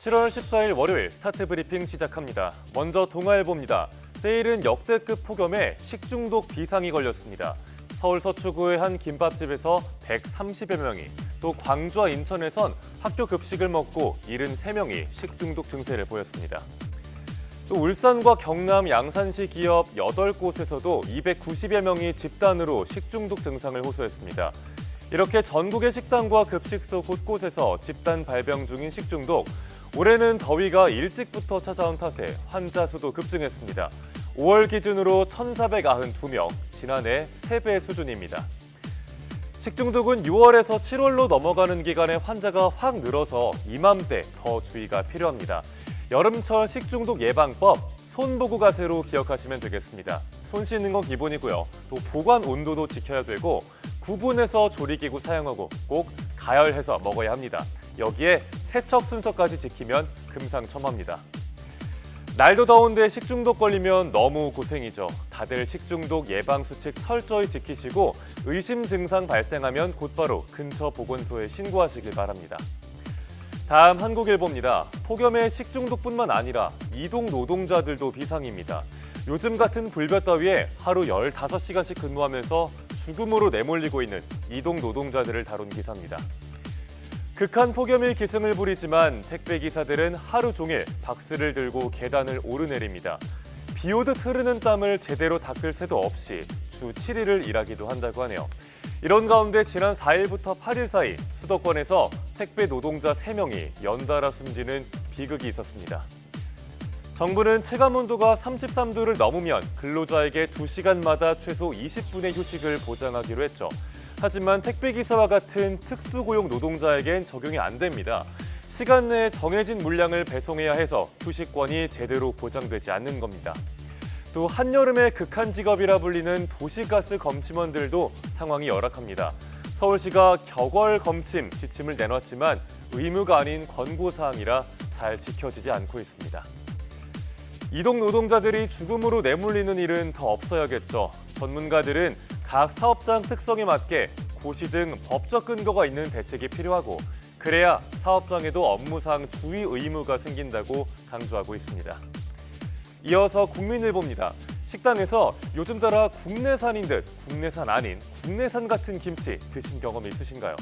7월 14일 월요일 스타트 브리핑 시작합니다. 먼저 동아일보입니다. 세일은 역대급 폭염에 식중독 비상이 걸렸습니다. 서울 서초구의 한 김밥집에서 130여 명이, 또 광주와 인천에선 학교 급식을 먹고 73명이 식중독 증세를 보였습니다. 또 울산과 경남 양산시 기업 8곳에서도 290여 명이 집단으로 식중독 증상을 호소했습니다. 이렇게 전국의 식당과 급식소 곳곳에서 집단 발병 중인 식중독, 올해는 더위가 일찍부터 찾아온 탓에 환자 수도 급증했습니다. 5월 기준으로 1,492명, 지난해 3배 수준입니다. 식중독은 6월에서 7월로 넘어가는 기간에 환자가 확 늘어서 이맘때 더 주의가 필요합니다. 여름철 식중독 예방법, 손보고 가세로 기억하시면 되겠습니다. 손 씻는 건 기본이고요. 또 보관 온도도 지켜야 되고 구분해서 조리기구 사용하고 꼭 가열해서 먹어야 합니다. 여기에 세척 순서까지 지키면 금상첨화입니다. 날도 더운데 식중독 걸리면 너무 고생이죠. 다들 식중독 예방 수칙 철저히 지키시고 의심 증상 발생하면 곧바로 근처 보건소에 신고하시길 바랍니다. 다음 한국일보입니다. 폭염에 식중독뿐만 아니라 이동 노동자들도 비상입니다. 요즘 같은 불볕더위에 하루 15시간씩 근무하면서 죽음으로 내몰리고 있는 이동 노동자들을 다룬 기사입니다. 극한 폭염이 기승을 부리지만 택배기사들은 하루 종일 박스를 들고 계단을 오르내립니다. 비 오듯 흐르는 땀을 제대로 닦을 새도 없이 주 7일을 일하기도 한다고 하네요. 이런 가운데 지난 4일부터 8일 사이 수도권에서 택배 노동자 3명이 연달아 숨지는 비극이 있었습니다. 정부는 체감온도가 33도를 넘으면 근로자에게 2시간마다 최소 20분의 휴식을 보장하기로 했죠. 하지만 택배기사와 같은 특수고용 노동자에겐 적용이 안 됩니다. 시간 내에 정해진 물량을 배송해야 해서 휴식권이 제대로 보장되지 않는 겁니다. 또 한여름의 극한 직업이라 불리는 도시가스 검침원들도 상황이 열악합니다. 서울시가 격월 검침 지침을 내놨지만 의무가 아닌 권고사항이라 잘 지켜지지 않고 있습니다. 이동 노동자들이 죽음으로 내몰리는 일은 더 없어야겠죠. 전문가들은 각 사업장 특성에 맞게 고시 등 법적 근거가 있는 대책이 필요하고, 그래야 사업장에도 업무상 주의 의무가 생긴다고 강조하고 있습니다. 이어서 국민일보입니다. 식당에서 요즘 따라 국내산인 듯 국내산 아닌 국내산 같은 김치 드신 경험이 있으신가요?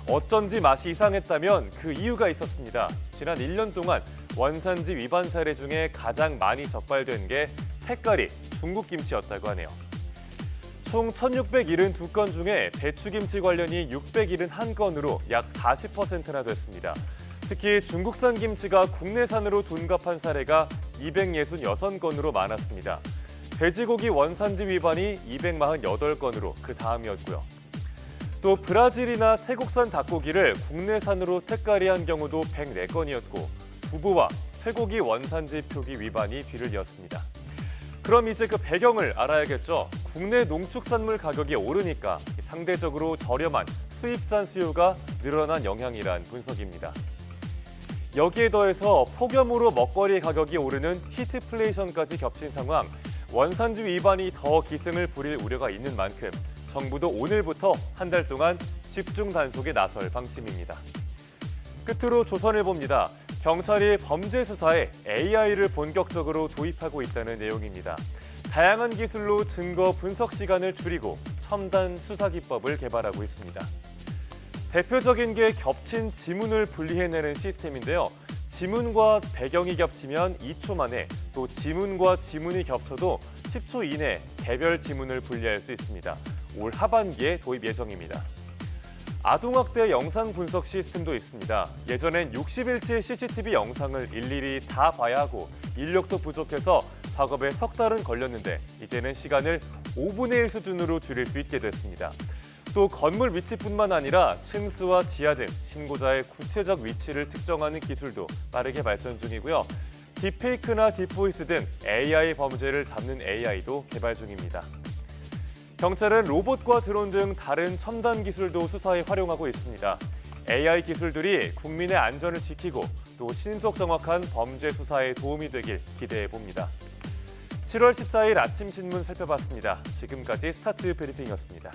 어쩐지 맛이 이상했다면 그 이유가 있었습니다. 지난 1년 동안 원산지 위반 사례 중에 가장 많이 적발된 게 택가리, 중국 김치였다고 하네요. 총 1,672건 중에 배추김치 관련이 671건으로 약 40%나 됐습니다. 특히 중국산 김치가 국내산으로 둔갑한 사례가 266건으로 많았습니다. 돼지고기 원산지 위반이 248건으로 그 다음이었고요. 또 브라질이나 태국산 닭고기를 국내산으로 택가리한 경우도 104건이었고 두부와 쇠고기 원산지 표기 위반이 뒤를 이었습니다. 그럼 이제 그 배경을 알아야겠죠. 국내 농축산물 가격이 오르니까 상대적으로 저렴한 수입산 수요가 늘어난 영향이란 분석입니다. 여기에 더해서 폭염으로 먹거리 가격이 오르는 히트플레이션까지 겹친 상황, 원산지 위반이 더 기승을 부릴 우려가 있는 만큼 정부도 오늘부터 한 달 동안 집중 단속에 나설 방침입니다. 끝으로 조선일보입니다. 경찰이 범죄 수사에 AI를 본격적으로 도입하고 있다는 내용입니다. 다양한 기술로 증거 분석 시간을 줄이고 첨단 수사 기법을 개발하고 있습니다. 대표적인 게 겹친 지문을 분리해내는 시스템인데요. 지문과 배경이 겹치면 2초 만에, 또 지문과 지문이 겹쳐도 10초 이내에 개별 지문을 분리할 수 있습니다. 올 하반기에 도입 예정입니다. 아동학대 영상 분석 시스템도 있습니다. 예전엔 60일치 CCTV 영상을 일일이 다 봐야 하고 인력도 부족해서 작업에 석 달은 걸렸는데 이제는 시간을 5분의 1 수준으로 줄일 수 있게 됐습니다. 또 건물 위치뿐만 아니라 층수와 지하 등 신고자의 구체적 위치를 측정하는 기술도 빠르게 발전 중이고요. 딥페이크나 딥보이스 등 AI 범죄를 잡는 AI도 개발 중입니다. 경찰은 로봇과 드론 등 다른 첨단 기술도 수사에 활용하고 있습니다. AI 기술들이 국민의 안전을 지키고 또 신속 정확한 범죄 수사에 도움이 되길 기대해 봅니다. 7월 14일 아침 신문 살펴봤습니다. 지금까지 스타트 브리핑이었습니다.